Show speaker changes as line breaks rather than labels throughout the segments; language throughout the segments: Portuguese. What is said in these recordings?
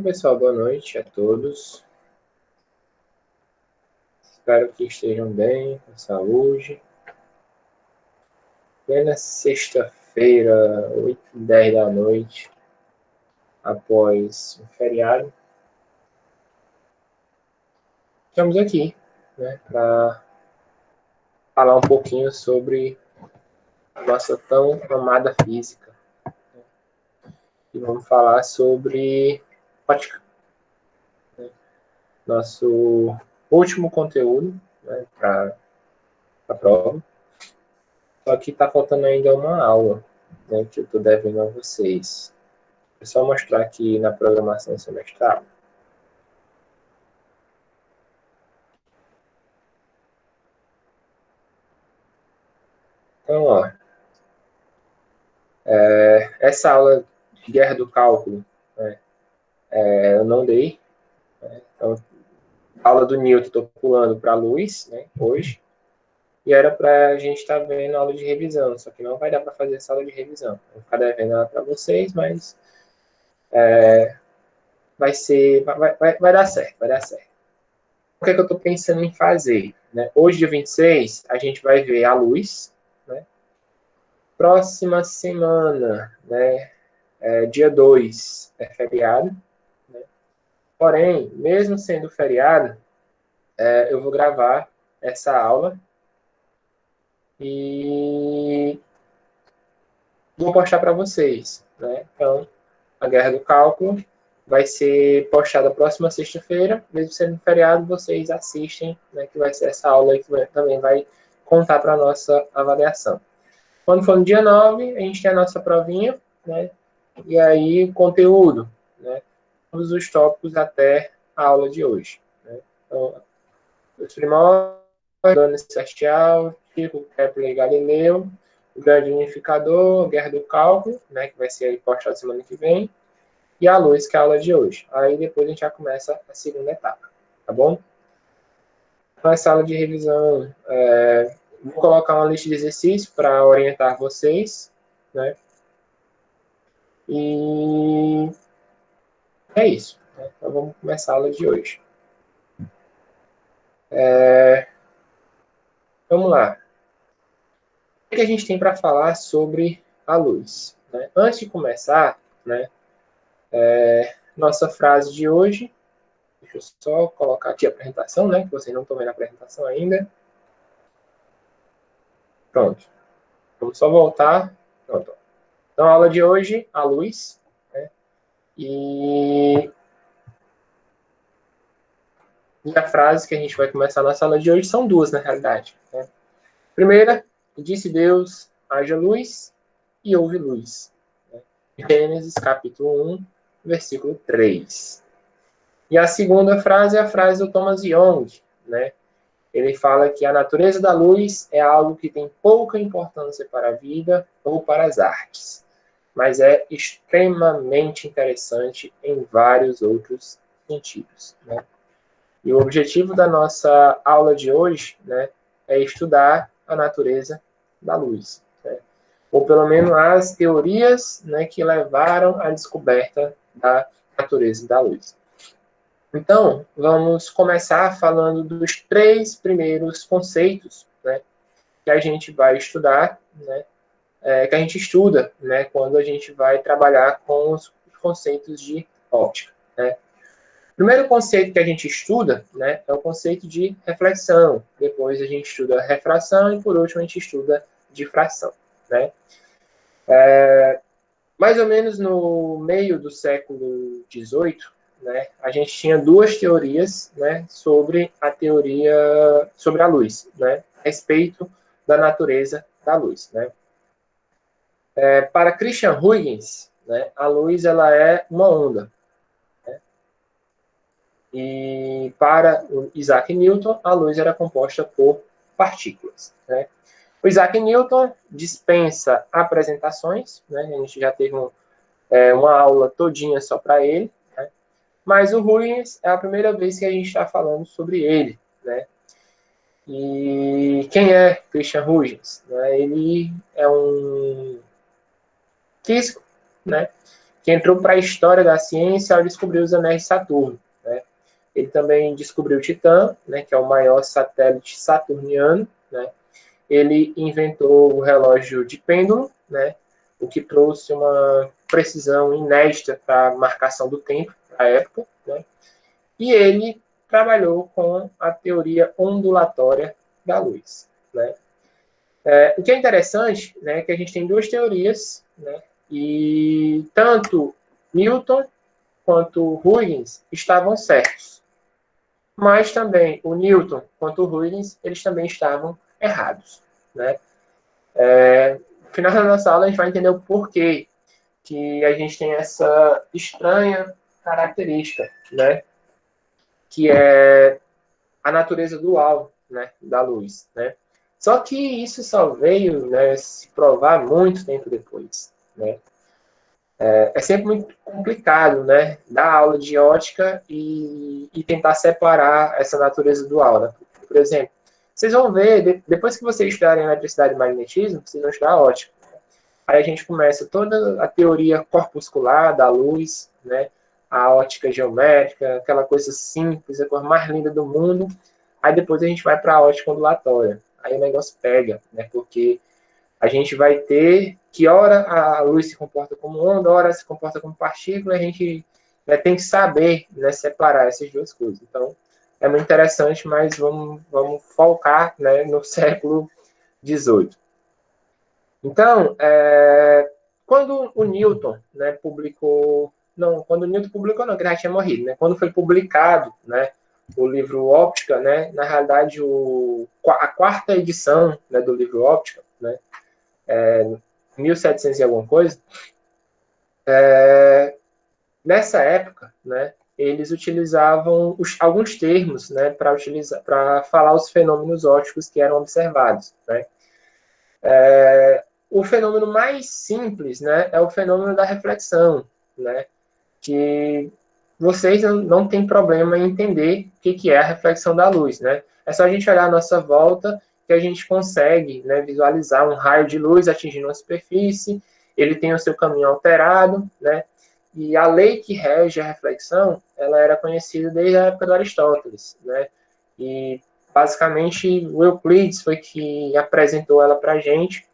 Pessoal, boa noite a todos. Espero que estejam bem, com saúde. Plena sexta-feira, 8h10 da noite, após o feriado. Estamos aqui, para falar um pouquinho sobre a nossa tão amada física. E vamos falar sobre ótica. Nosso último conteúdo, para a prova. Só que está faltando ainda uma aula, que eu estou devendo a vocês. É só mostrar aqui na programação semestral. Então, ó, essa aula de guerra do cálculo, eu não dei. Então, a aula do Newton, estou pulando para a luz, hoje. E era para a gente estar vendo a aula de revisão, só que não vai dar para fazer essa aula de revisão. Vou ficar devendo ela para vocês, mas vai dar certo, vai dar certo. O que é que eu estou pensando em fazer? Hoje, dia 26, a gente vai ver a luz. Próxima semana, dia 2, é feriado. Porém, mesmo sendo feriado, eu vou gravar essa aula e vou postar para vocês. Então, a Guerra do Cálculo vai ser postada próxima sexta-feira. Mesmo sendo feriado, vocês assistem, que vai ser essa aula que também vai contar para a nossa avaliação. Quando for no dia 9, a gente tem a nossa provinha, e aí conteúdo, todos os tópicos até a aula de hoje. Então, os primórdios, Dona Celestial, Chico, Kepler e Galileu, o Grande Unificador, a Guerra do Cálculo, que vai ser aí postado semana que vem, e a luz, que é a aula de hoje. Aí depois a gente já começa a segunda etapa, tá bom? Então, essa aula de revisão, vou colocar uma lista de exercícios para orientar vocês, E é isso. Então vamos começar a aula de hoje. Vamos lá. O que a gente tem para falar sobre a luz? Antes de começar, nossa frase de hoje. Deixa eu só colocar aqui a apresentação, que vocês não estão vendo a apresentação ainda. Pronto. Vamos só voltar. Pronto. Então, a aula de hoje, a luz. E a frase que a gente vai começar a nossa aula de hoje são duas, na realidade. Primeira, disse Deus, haja luz, e houve luz. Gênesis, capítulo 1, versículo 3. E a segunda frase é a frase do Thomas Young, Ele fala que a natureza da luz é algo que tem pouca importância para a vida ou para as artes, mas é extremamente interessante em vários outros sentidos. E o objetivo da nossa aula de hoje, é estudar a natureza da luz, ou pelo menos as teorias, que levaram à descoberta da natureza da luz. Então, vamos começar falando dos 3 primeiros conceitos, que a gente vai estudar, que a gente estuda, quando a gente vai trabalhar com os conceitos de óptica. O primeiro conceito que a gente estuda, é o conceito de reflexão. Depois a gente estuda refração e, por último, a gente estuda difração. Mais ou menos no meio do século XVIII, a gente tinha duas teorias, sobre a luz, a respeito da natureza da luz. Para Christian Huygens, a luz ela é uma onda. E para o Isaac Newton, a luz era composta por partículas. O Isaac Newton dispensa apresentações, a gente já teve uma aula todinha só para ele, mas o Huygens é a primeira vez que a gente está falando sobre ele. E quem é Christian Huygens? Ele é um físico, que entrou para a história da ciência ao descobrir os anéis de Saturno, né? Ele também descobriu Titã, né, que é o maior satélite saturniano, né? Ele inventou o relógio de pêndulo, né, o que trouxe uma precisão inédita para a marcação do tempo na época, né? E ele trabalhou com a teoria ondulatória da luz, né? O que é interessante, né, é que a gente tem duas teorias, né, e tanto Newton quanto Huygens estavam certos, mas também o Newton quanto o Huygens, eles também estavam errados, né? No final da nossa aula a gente vai entender o porquê que a gente tem essa estranha característica, né, que é a natureza dual, né, da luz, né? Só que isso só veio, né, se provar muito tempo depois, né? É sempre muito complicado, né, dar aula de ótica e tentar separar essa natureza dual, né? Por exemplo, vocês vão ver, depois que vocês estudarem eletricidade e magnetismo, vocês vão estudar ótica. Aí a gente começa toda a teoria corpuscular da luz, né? A ótica geométrica, aquela coisa simples, a coisa mais linda do mundo. Aí depois a gente vai para a ótica ondulatória. Aí o negócio pega, né? Porque a gente vai ter que hora a luz se comporta como onda, hora se comporta como partícula, a gente, né, tem que saber, né, separar essas duas coisas. Então, é muito interessante, mas vamos focar, né, no século XVIII. Então, quando o Newton, né, publicou... Não, quando o Newton publicou, não, que ele já tinha morrido, né? Quando foi publicado, né, o livro Óptica, né, na realidade, a quarta edição, né, do livro Óptica, né, 1700 e alguma coisa, nessa época, né, eles utilizavam alguns termos, né, para falar os fenômenos ópticos que eram observados, né? O fenômeno mais simples, né, é o fenômeno da reflexão, né, que vocês não têm problema em entender o que é a reflexão da luz, né? É só a gente olhar à nossa volta que a gente consegue, né, visualizar um raio de luz atingindo uma superfície, ele tem o seu caminho alterado, né? E a lei que rege a reflexão, ela era conhecida desde a época do Aristóteles, né? E basicamente o Euclides foi que apresentou ela para a gente,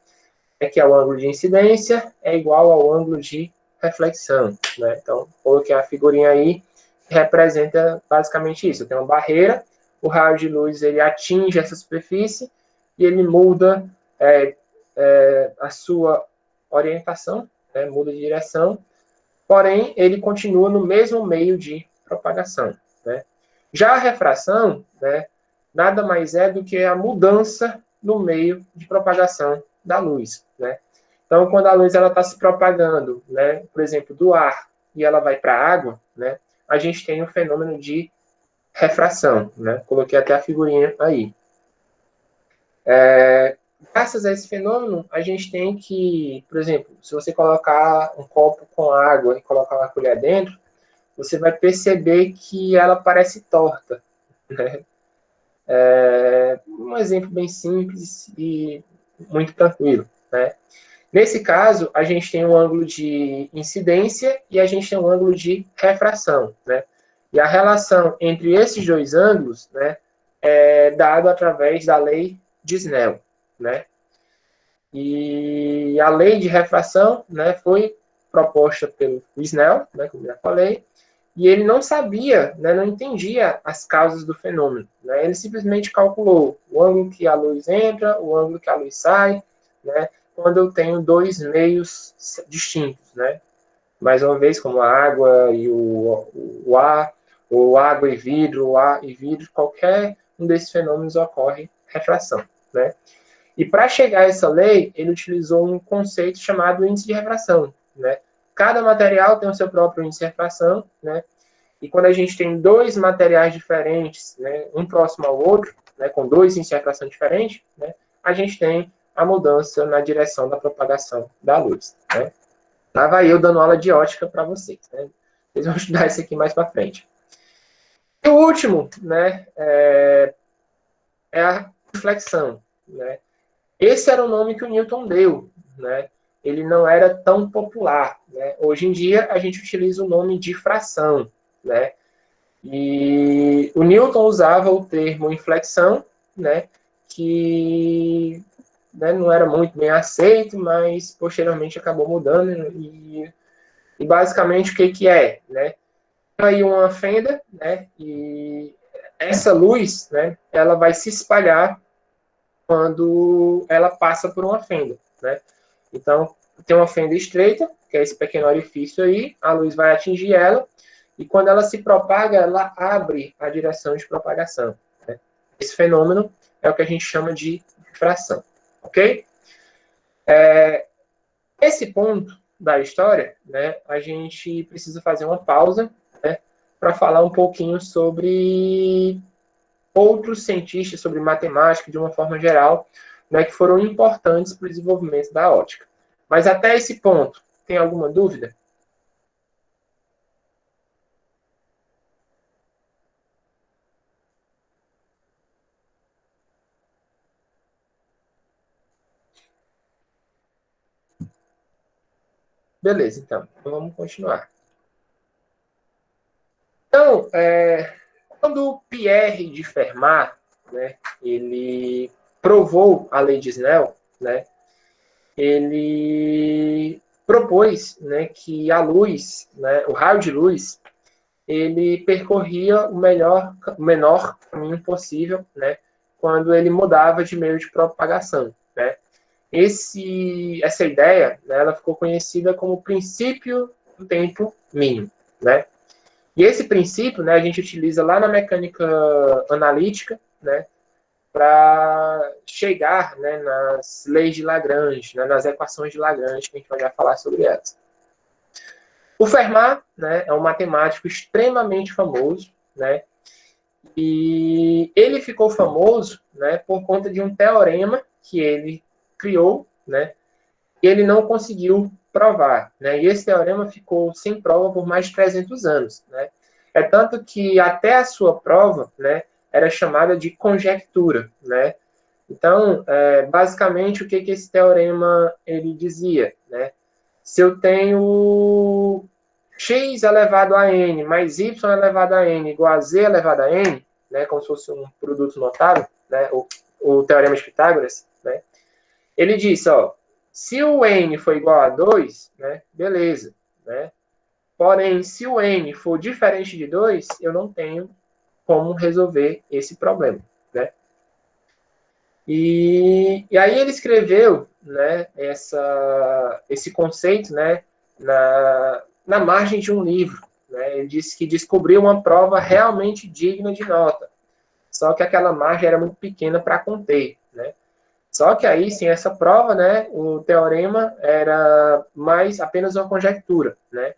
que é o ângulo de incidência é igual ao ângulo de reflexão, né? Então, coloquei a figurinha aí que representa basicamente isso. Tem uma barreira, o raio de luz ele atinge essa superfície e ele muda a sua orientação, né? Muda de direção, porém ele continua no mesmo meio de propagação, né? Já a refração, né, nada mais é do que a mudança no meio de propagação da luz, né? Então, quando a luz ela está se propagando, né, por exemplo, do ar e ela vai para a água, né, a gente tem o fenômeno de refração, né? Coloquei até a figurinha aí. Graças a esse fenômeno, a gente tem que, por exemplo, se você colocar um copo com água e colocar uma colher dentro, você vai perceber que ela parece torta, né? Um exemplo bem simples e muito tranquilo, né? Nesse caso, a gente tem um ângulo de incidência e a gente tem um ângulo de refração, né? E a relação entre esses dois ângulos, né, é dado através da lei de Snell, né? E a lei de refração, né, foi proposta pelo Snell, né, como já falei, e ele não sabia, né, não entendia as causas do fenômeno, né? Ele simplesmente calculou o ângulo que a luz entra, o ângulo que a luz sai, né, quando eu tenho dois meios distintos, né? Mais uma vez, como a água e o ar, ou água e vidro, ou ar e vidro, qualquer um desses fenômenos ocorre refração, né? E para chegar a essa lei, ele utilizou um conceito chamado índice de refração, né? Cada material tem o seu próprio índice de refração, né? E quando a gente tem dois materiais diferentes, né, um próximo ao outro, né, com dois índices de refração diferentes, né, a gente tem a mudança na direção da propagação da luz, né? Lá vai eu dando aula de ótica para vocês, né? Vocês vão estudar isso aqui mais para frente. E o último, né, é a reflexão, né? Esse era o nome que o Newton deu, né? ele não era tão popular, né? Hoje em dia, a gente utiliza o nome difração, né? E o Newton usava o termo inflexão, né? Que, né, não era muito bem aceito, mas posteriormente acabou mudando e basicamente o que que é, né? Aí uma fenda, né? E essa luz, né? Ela vai se espalhar quando ela passa por uma fenda, né? Então tem uma fenda estreita, que é esse pequeno orifício aí, a luz vai atingir ela e quando ela se propaga, ela abre a direção de propagação. Né? Esse fenômeno é o que a gente chama de difração, ok? Esse ponto da história, né, a gente precisa fazer uma pausa, né, para falar um pouquinho sobre outros cientistas, sobre matemática de uma forma geral, né, que foram importantes para o desenvolvimento da ótica. Mas até esse ponto, tem alguma dúvida? Beleza, então vamos continuar. Então, quando Pierre de Fermat, né, ele provou a lei de Snell, né, ele propôs, né, que a luz, né, o raio de luz, ele percorria o menor caminho possível, né, quando ele mudava de meio de propagação, né. Essa ideia, né, ela ficou conhecida como o princípio do tempo mínimo, né. E esse princípio, né, a gente utiliza lá na mecânica analítica, né, para chegar, né, nas leis de Lagrange, né, nas equações de Lagrange, que a gente vai já falar sobre elas. O Fermat, né, é um matemático extremamente famoso, né, e ele ficou famoso, né, por conta de um teorema que ele criou, né, e ele não conseguiu provar, né, e esse teorema ficou sem prova por mais de 300 anos, né. É tanto que até a sua prova, né, era chamada de conjectura, né. Então, basicamente, o que esse teorema ele dizia, né? Se eu tenho x elevado a n mais y elevado a n igual a z elevado a n, né, como se fosse um produto notável, né, o teorema de Pitágoras, né, ele disse, ó, se o n for igual a 2, né, beleza, né, porém, se o n for diferente de 2, eu não tenho como resolver esse problema, né. E aí ele escreveu, né, esse conceito, né, na margem de um livro. Né? Ele disse que descobriu uma prova realmente digna de nota. Só que aquela margem era muito pequena para conter. Né? Só que aí, sem essa prova, né, o teorema era mais apenas uma conjectura. Né?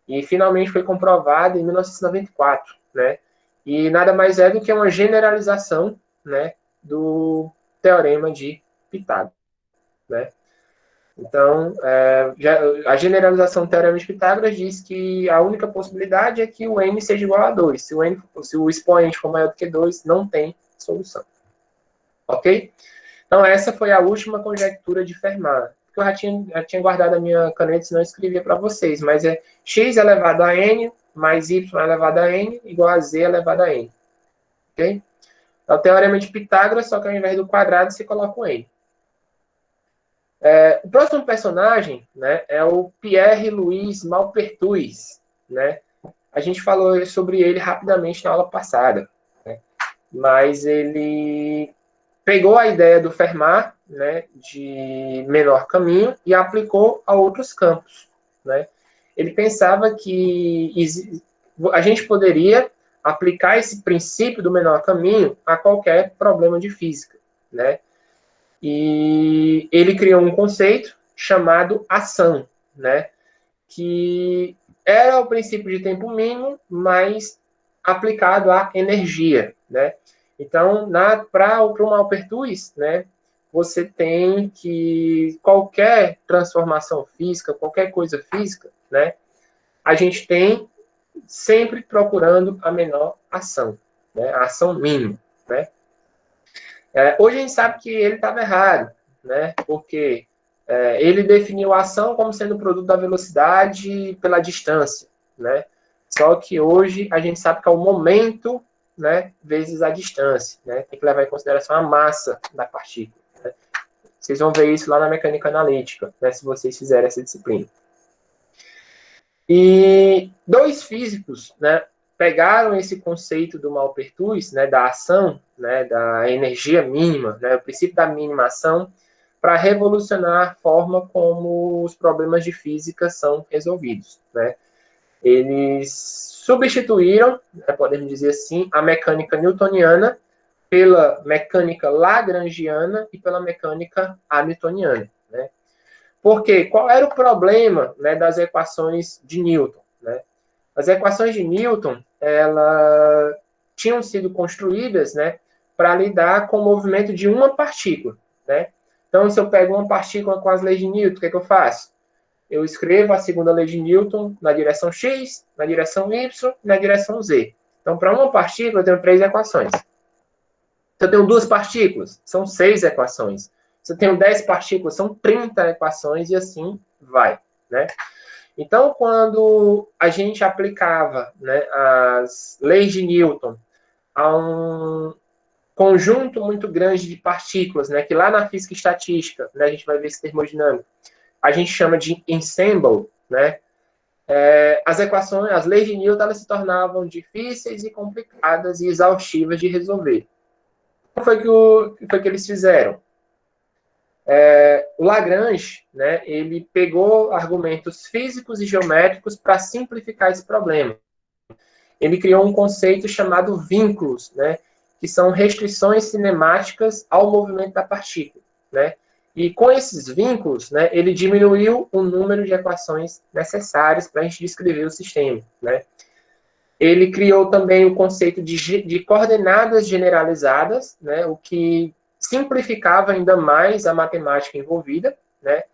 E finalmente foi comprovado em 1994. Né? E nada mais é do que uma generalização, né, do teorema de Pitágoras. Né? Então, a generalização do teorema de Pitágoras diz que a única possibilidade é que o n seja igual a 2. Se o expoente for maior do que 2, não tem solução. Ok? Então, essa foi a última conjectura de Fermat. Eu já tinha guardado a minha caneta, senão eu escrevia para vocês. Mas é x elevado a n mais y elevado a n igual a z elevado a n. Ok? É o teorema de Pitágoras, só que ao invés do quadrado, você coloca o n. O próximo personagem, né, é o Pierre-Louis Maupertuis, né? A gente falou sobre ele rapidamente na aula passada, né? Mas ele pegou a ideia do Fermat, né, de menor caminho e aplicou a outros campos, né? Ele pensava que a gente poderia aplicar esse princípio do menor caminho a qualquer problema de física, né? E ele criou um conceito chamado ação, né? Que era o princípio de tempo mínimo, mas aplicado à energia, né? Então, para o Malpertuis, né, você tem que qualquer transformação física, qualquer coisa física, né, a gente tem sempre procurando a menor ação, né, a ação mínima, né? Hoje a gente sabe que ele estava errado, né? Porque Ele definiu a ação como sendo o produto da velocidade pela distância, né? Só que hoje a gente sabe que é o momento, né, vezes a distância, né? Tem que levar em consideração a massa da partícula, né? Vocês vão ver isso lá na mecânica analítica, né, se vocês fizerem essa disciplina. E dois físicos, né, pegaram esse conceito do Maupertuis, né, da ação, né, da energia mínima, né, o princípio da mínima ação, para revolucionar a forma como os problemas de física são resolvidos, né? Eles substituíram, né, podemos dizer assim, a mecânica newtoniana pela mecânica lagrangiana e pela mecânica hamiltoniana, né? Porque qual era o problema, né, das equações de Newton, né? As equações de Newton, elas tinham sido construídas, né, para lidar com o movimento de uma partícula, né? Então, se eu pego uma partícula com as leis de Newton, o que é que eu faço? Eu escrevo a segunda lei de Newton na direção x, na direção y e na direção z. Então, para uma partícula, eu tenho 3 equações. Se eu tenho 2 partículas, são 6 equações. Se eu tenho 10 partículas, são 30 equações e assim vai, né? Então, quando a gente aplicava, né, as leis de Newton a um conjunto muito grande de partículas, né, que lá na física estatística, né, a gente vai ver esse termodinâmico, a gente chama de ensemble, né? As equações, as leis de Newton, elas se tornavam difíceis e complicadas e exaustivas de resolver. O que foi que eles fizeram? O Lagrange, né, ele pegou argumentos físicos e geométricos para simplificar esse problema. Ele criou um conceito chamado vínculos, né, que são restrições cinemáticas ao movimento da partícula, né? E com esses vínculos, né, ele diminuiu o número de equações necessárias para a gente descrever o sistema, né? Ele criou também o conceito de coordenadas generalizadas, né, o que simplificava ainda mais a matemática envolvida, né?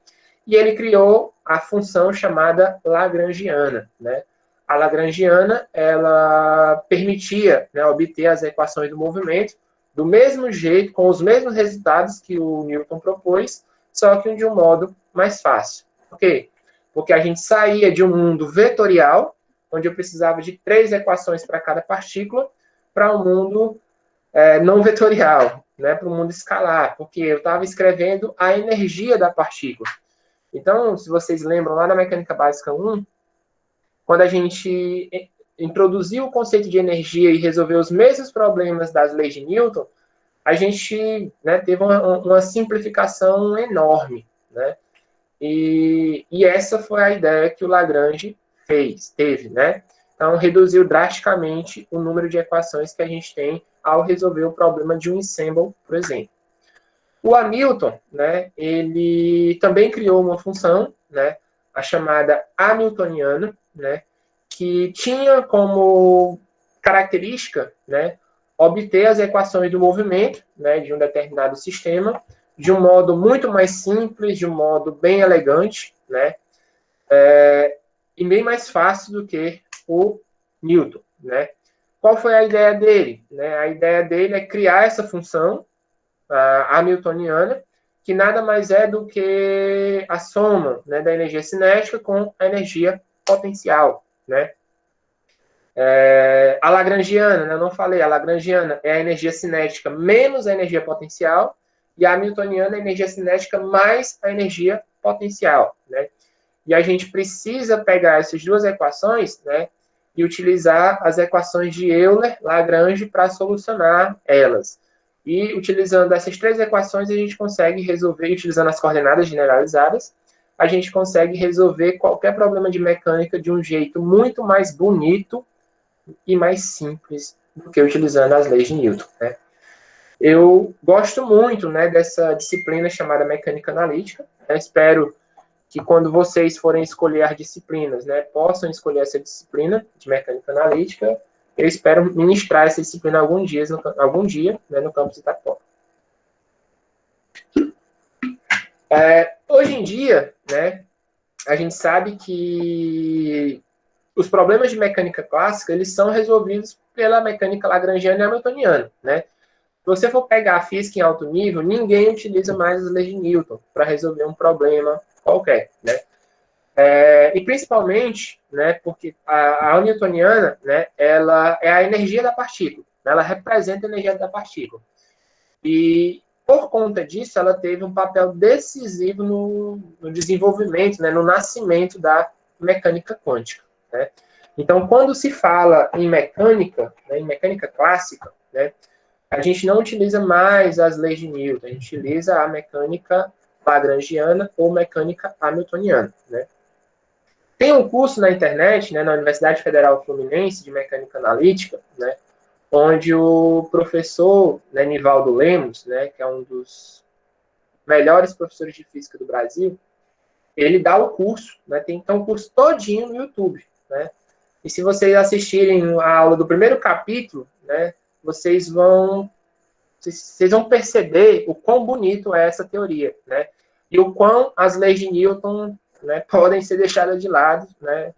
E ele criou a função chamada lagrangiana, né? A lagrangiana, ela permitia, né, obter as equações do movimento do mesmo jeito, com os mesmos resultados que o Newton propôs, só que de um modo mais fácil. Por quê? Porque a gente saía de um mundo vetorial, onde eu precisava de 3 equações para cada partícula, para um mundo não vetorial, né, para um mundo escalar, porque eu estava escrevendo a energia da partícula. Então, se vocês lembram, lá na Mecânica Básica 1, quando a gente introduziu o conceito de energia e resolveu os mesmos problemas das leis de Newton, a gente, né, teve uma simplificação enorme, né? E essa foi a ideia que o Lagrange teve, né? Então, reduziu drasticamente o número de equações que a gente tem ao resolver o problema de um ensemble, por exemplo. O Hamilton, né, ele também criou uma função, né, a chamada hamiltoniana, né, que tinha como característica, né, obter as equações do movimento, né, de um determinado sistema de um modo muito mais simples, de um modo bem elegante, né, e bem mais fácil do que o Newton, né. Qual foi a ideia dele? Né? A ideia dele é criar essa função hamiltoniana, que nada mais é do que a soma, né, da energia cinética com a energia potencial, né? A lagrangiana, né, eu não falei, a lagrangiana é a energia cinética menos a energia potencial, e a hamiltoniana é a energia cinética mais a energia potencial, né? E a gente precisa pegar essas duas equações, né, e utilizar as equações de Euler-Lagrange para solucionar elas. E utilizando essas 3 equações, a gente consegue resolver, utilizando as coordenadas generalizadas, a gente consegue resolver qualquer problema de mecânica de um jeito muito mais bonito e mais simples do que utilizando as leis de Newton, né? Eu gosto muito, né, dessa disciplina chamada mecânica analítica. Eu espero que quando vocês forem escolher as disciplinas, né, possam escolher essa disciplina de mecânica analítica. Eu espero ministrar essa disciplina algum dia, né, no campus Itaquera. Hoje em dia, né, a gente sabe que os problemas de mecânica clássica eles são resolvidos pela mecânica lagrangiana e hamiltoniana, né? você for pegar a física em alto nível, ninguém utiliza mais as leis de Newton para resolver um problema qualquer, né? E principalmente, né, porque a newtoniana, né, ela é a energia da partícula, ela representa a energia da partícula. E, por conta disso, ela teve um papel decisivo no desenvolvimento, né, no nascimento da mecânica quântica, né? Então, quando se fala em mecânica, né, em mecânica clássica, né, a gente não utiliza mais as leis de Newton, a gente utiliza a mecânica lagrangiana ou mecânica hamiltoniana, né? Tem um curso na internet, né, na Universidade Federal Fluminense de Mecânica Analítica, né, onde o professor, né, Nivaldo Lemos, né, que é um dos melhores professores de física do Brasil, ele dá o curso, né, tem um curso todinho no YouTube, né, e se vocês assistirem a aula do primeiro capítulo, né, vocês vão perceber o quão bonito é essa teoria, né, e o quão as leis de Newton, né, podem ser deixadas de lado, né,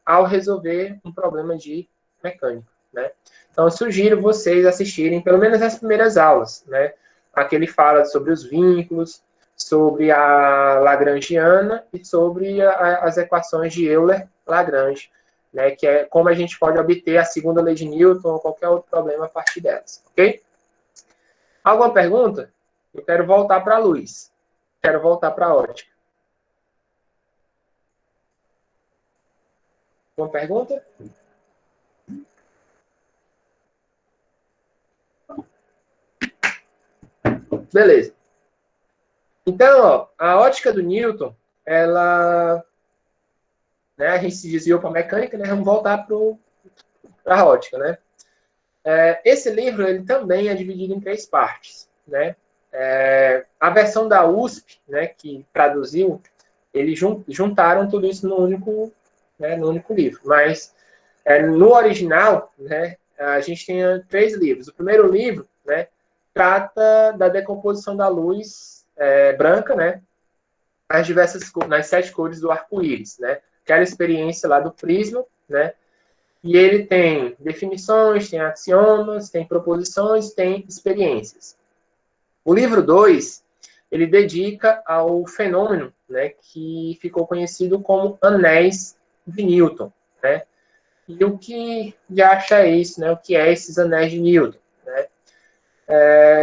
ao resolver um problema de mecânica, né? Então, eu sugiro vocês assistirem pelo menos as primeiras aulas, né? Aqui ele fala sobre os vínculos, sobre a Lagrangiana e sobre as equações de Euler-Lagrange, né? Que é como a gente pode obter a segunda lei de Newton ou qualquer outro problema a partir delas, ok? Alguma pergunta? Eu quero voltar para a luz. Quero voltar para a ótica. Alguma pergunta? Beleza. Então, ó, a ótica do Newton, ela, né, a gente se desviou para a mecânica, né, vamos voltar para a ótica, né? Esse livro ele também é dividido em três partes, né? A versão da USP, né, que traduziu, eles juntaram tudo isso no único livro. Mas no original, né, a gente tem três livros. O primeiro livro, né, trata da decomposição da luz branca, né, nas 7 cores do arco-íris, né? Aquela experiência lá do prisma, né? E ele tem definições, tem axiomas, tem proposições, tem experiências. O livro 2, ele dedica ao fenômeno, né, que ficou conhecido como anéis de Newton, né? E o que acha isso, né? O que é esses anéis de Newton, né?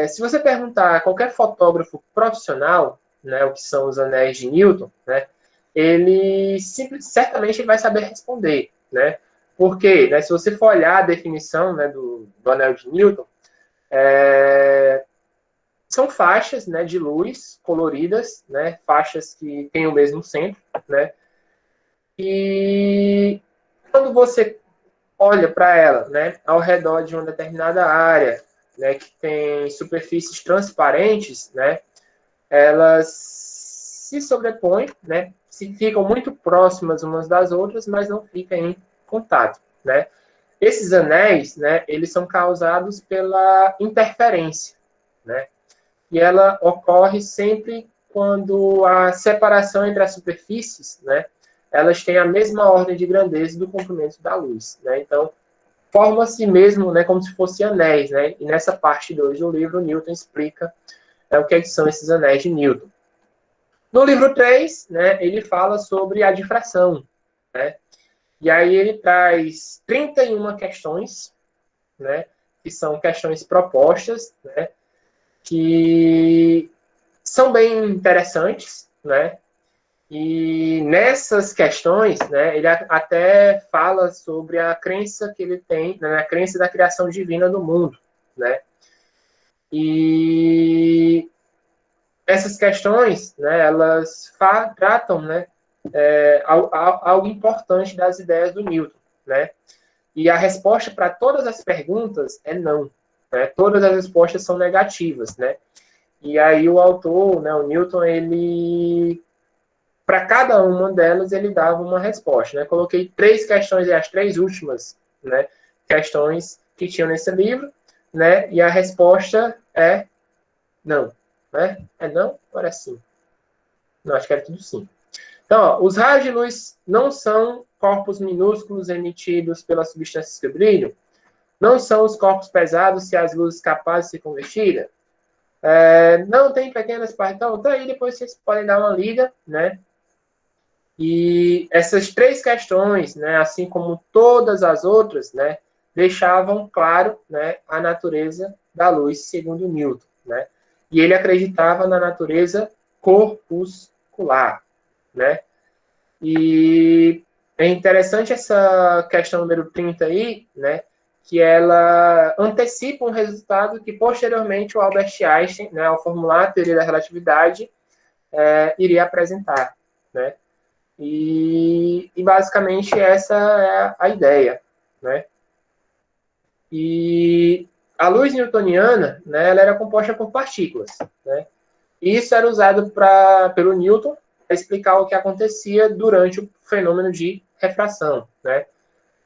Se você perguntar a qualquer fotógrafo profissional, né, o que são os anéis de Newton, né, certamente ele vai saber responder, né? Porque, né, se você for olhar a definição, né, do anel de Newton, são faixas, né, de luz coloridas, né, faixas que têm o mesmo centro, né? E quando você olha para ela, né, ao redor de uma determinada área, né, que tem superfícies transparentes, né, elas se sobrepõem, né, ficam muito próximas umas das outras, mas não ficam em contato, né. Esses anéis, né, eles são causados pela interferência, né, e ela ocorre sempre quando a separação entre as superfícies, né, elas têm a mesma ordem de grandeza do comprimento da luz, né. Então, forma-se mesmo, né, como se fossem anéis, né, e nessa parte 2 do livro, Newton explica o que são esses anéis de Newton. No livro 3, né, ele fala sobre a difração, né, e aí ele traz 31 questões, né, que são questões propostas, né, que são bem interessantes, né, e nessas questões, né, ele até fala sobre a crença que ele tem, né, a crença da criação divina do mundo, né, e essas questões, né, elas tratam, né, algo importante das ideias do Newton, né, e a resposta para todas as perguntas é não, né, todas as respostas são negativas, né, e aí o autor, né, o Newton, ele, para cada uma delas, ele dava uma resposta, né, coloquei 3 questões, e as 3 últimas, né, questões que tinham nesse livro, né, e a resposta é não, né? É não? Agora é sim. Não, acho que era tudo sim. Então, ó, os raios de luz não são corpos minúsculos emitidos pelas substâncias que brilham? Não são os corpos pesados se as luzes capazes de ser convertidas? Não tem pequenas partículas? Então, aí depois vocês podem dar uma lida, né? E essas três questões, né, assim como todas as outras, né, deixavam claro, né, a natureza da luz, segundo Newton, né? E ele acreditava na natureza corpuscular, né? E é interessante essa questão número 30 aí, né, que ela antecipa um resultado que posteriormente o Albert Einstein, né, ao formular a teoria da relatividade, iria apresentar, né? E basicamente essa é a ideia, né? E a luz newtoniana, né, ela era composta por partículas, né? E isso era usado pelo Newton para explicar o que acontecia durante o fenômeno de refração, né?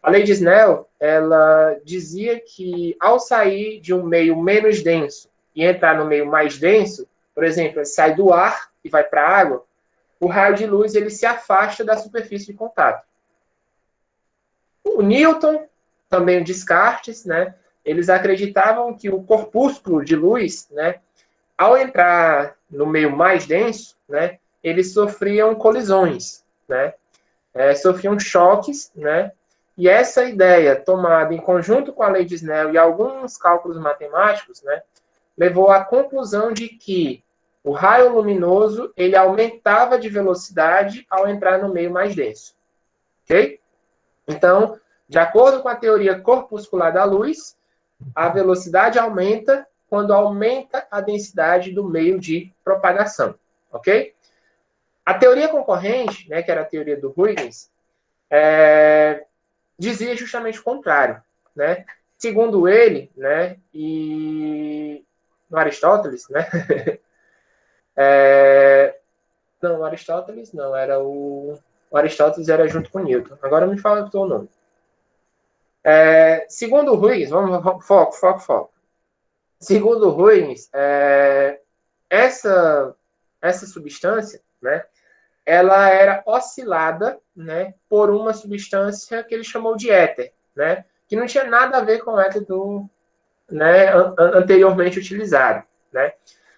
A lei de Snell, ela dizia que ao sair de um meio menos denso e entrar no meio mais denso, por exemplo, sai do ar e vai para a água, o raio de luz ele se afasta da superfície de contato. O Newton, também o Descartes, né, eles acreditavam que o corpúsculo de luz, né, ao entrar no meio mais denso, né, eles sofriam colisões, né, sofriam choques, né, e essa ideia, tomada em conjunto com a lei de Snell e alguns cálculos matemáticos, né, levou à conclusão de que o raio luminoso ele aumentava de velocidade ao entrar no meio mais denso, ok? Então, de acordo com a teoria corpuscular da luz, a velocidade aumenta quando aumenta a densidade do meio de propagação, ok? A teoria concorrente, né, que era a teoria do Huygens, dizia justamente o contrário, né? Segundo ele, né, e no Aristóteles, né? Não, o Aristóteles não, era o Aristóteles era junto com Newton. Agora me fala o teu nome. Segundo o Huygens, vamos, foco. Segundo o Huygens, essa substância, né, ela era oscilada, né, por uma substância que ele chamou de éter, né, que não tinha nada a ver com o éter né, anteriormente utilizado, né.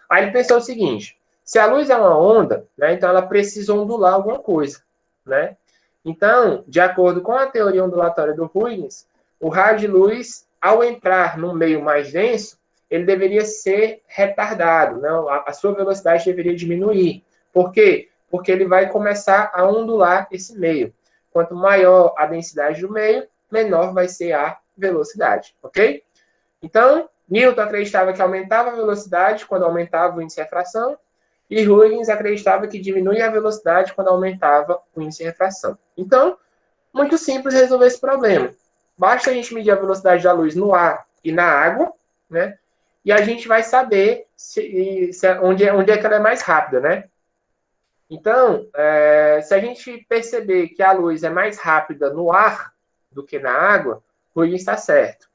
Aí ele pensou o seguinte: se a luz é uma onda, né, então ela precisa ondular alguma coisa, né? Então, de acordo com a teoria ondulatória do Huygens, o raio de luz, ao entrar num meio mais denso, ele deveria ser retardado, não? A sua velocidade deveria diminuir. Por quê? Porque ele vai começar a ondular esse meio. Quanto maior a densidade do meio, menor vai ser a velocidade, ok? Então, Newton acreditava que aumentava a velocidade quando aumentava o índice de refração, e Huygens acreditava que diminuía a velocidade quando aumentava o índice de refração. Então, muito simples resolver esse problema. Basta a gente medir a velocidade da luz no ar e na água, né? E a gente vai saber onde é que ela é mais rápida, né? Então, se a gente perceber que a luz é mais rápida no ar do que na água, Huygens está certo.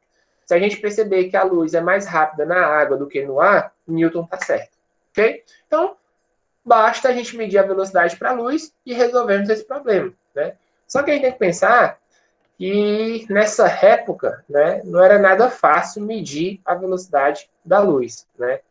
Se a gente perceber que a luz é mais rápida na água do que no ar, Newton está certo. Ok? Então, basta a gente medir a velocidade para a luz e resolvermos esse problema. Né? Só que a gente tem que pensar que nessa época, né, não era nada fácil medir a velocidade da luz. Né?